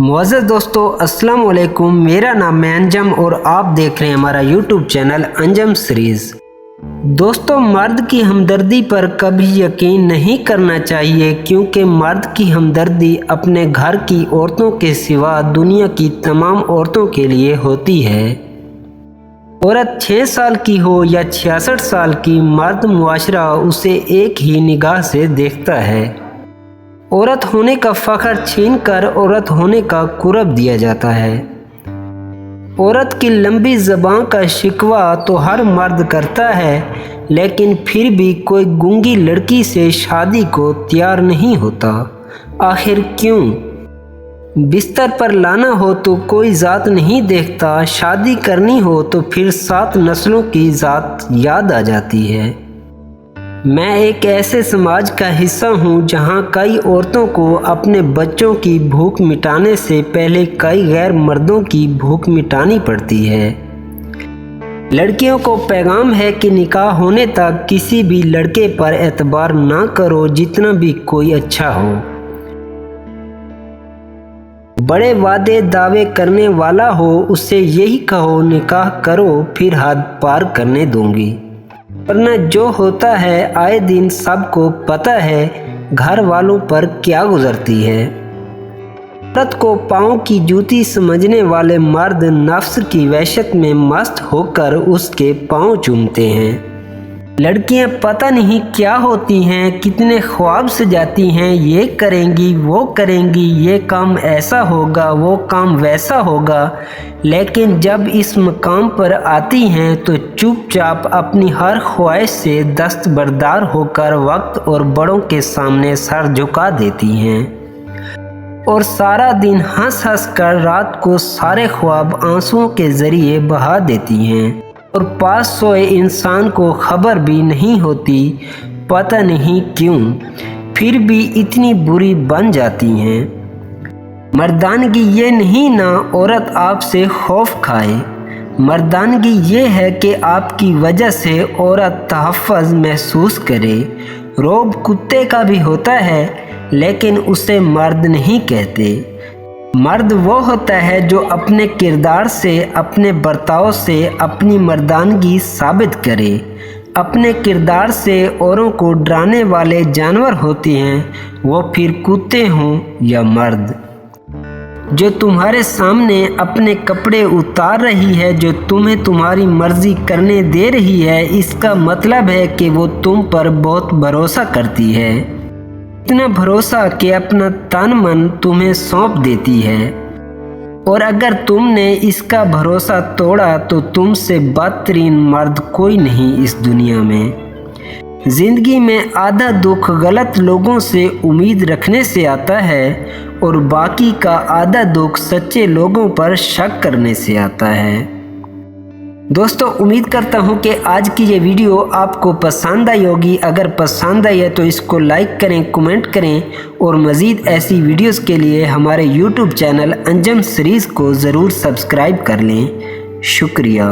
मुअज़्ज़ज़ दोस्तों, अस्सलाम वालेकुम। मेरा नाम है अंजम और आप देख रहे हैं हमारा यूट्यूब चैनल अंजम सीरीज़। दोस्तों, मर्द की हमदर्दी पर कभी यकीन नहीं करना चाहिए, क्योंकि मर्द की हमदर्दी अपने घर की औरतों के सिवा दुनिया की तमाम औरतों के लिए होती है। औरत 6 साल की हो या 66 साल की, मर्द मुआशरा उसे एक ही निगाह से देखता है। औरत होने का फ़ख्र छीन कर औरत होने का कुरब दिया जाता है। औरत की लंबी ज़बान का शिकवा तो हर मर्द करता है, लेकिन फिर भी कोई गूंगी लड़की से शादी को तैयार नहीं होता। आखिर क्यों? बिस्तर पर लाना हो तो कोई ज़ात नहीं देखता, शादी करनी हो तो फिर 7 नस्लों की ज़ात याद आ जाती है। मैं एक ऐसे समाज का हिस्सा हूँ जहाँ कई औरतों को अपने बच्चों की भूख मिटाने से पहले कई गैर मर्दों की भूख मिटानी पड़ती है। लड़कियों को पैगाम है कि निकाह होने तक किसी भी लड़के पर एतबार ना करो, जितना भी कोई अच्छा हो। बड़े वादे दावे करने वाला हो उससे यही कहो निकाह करो, फिर हद पार करने दूंगी। वरना जो होता है आए दिन सबको पता है, घर वालों पर क्या गुजरती है। औरत को पाँव की जूती समझने वाले मर्द नफ्स की वहशत में मस्त होकर उसके पाँव चूमते हैं। लड़कियां पता नहीं क्या होती हैं, कितने ख्वाब सजाती हैं, ये करेंगी वो करेंगी, ये काम ऐसा होगा वो काम वैसा होगा, लेकिन जब इस मकाम पर आती हैं तो चुपचाप अपनी हर ख्वाहिश से दस्तबरदार होकर वक्त और बड़ों के सामने सर झुका देती हैं और सारा दिन हंस हंस कर रात को सारे ख्वाब आंसुओं के ज़रिए बहा देती हैं और पास सोए इंसान को खबर भी नहीं होती, पता नहीं क्यों फिर भी इतनी बुरी बन जाती हैं। मर्दानगी ये नहीं ना औरत आपसे खौफ खाए, मर्दानगी ये है कि आपकी वजह से औरत तहफ़्फ़ुज़ महसूस करे। रौब कुत्ते का भी होता है, लेकिन उसे मर्द नहीं कहते। मर्द वो होता है जो अपने किरदार से, अपने बर्ताव से अपनी मर्दानगी साबित करे। अपने किरदार से औरों को डराने वाले जानवर होते हैं, वो फिर कुत्ते हों या मर्द। जो तुम्हारे सामने अपने कपड़े उतार रही है, जो तुम्हें तुम्हारी मर्जी करने दे रही है, इसका मतलब है कि वो तुम पर बहुत भरोसा करती है। इतना भरोसा कि अपना तन मन तुम्हें सौंप देती है, और अगर तुमने इसका भरोसा तोड़ा तो तुमसे बदतरीन मर्द कोई नहीं इस दुनिया में। ज़िंदगी में आधा दुख गलत लोगों से उम्मीद रखने से आता है और बाकी का आधा दुख सच्चे लोगों पर शक करने से आता है। दोस्तों, उम्मीद करता हूँ कि आज की ये वीडियो आपको पसंद आई होगी। अगर पसंद आई है तो इसको लाइक करें, कमेंट करें और मज़ीद ऐसी वीडियोस के लिए हमारे यूट्यूब चैनल अंजम सीरीज़ को ज़रूर सब्सक्राइब कर लें। शुक्रिया।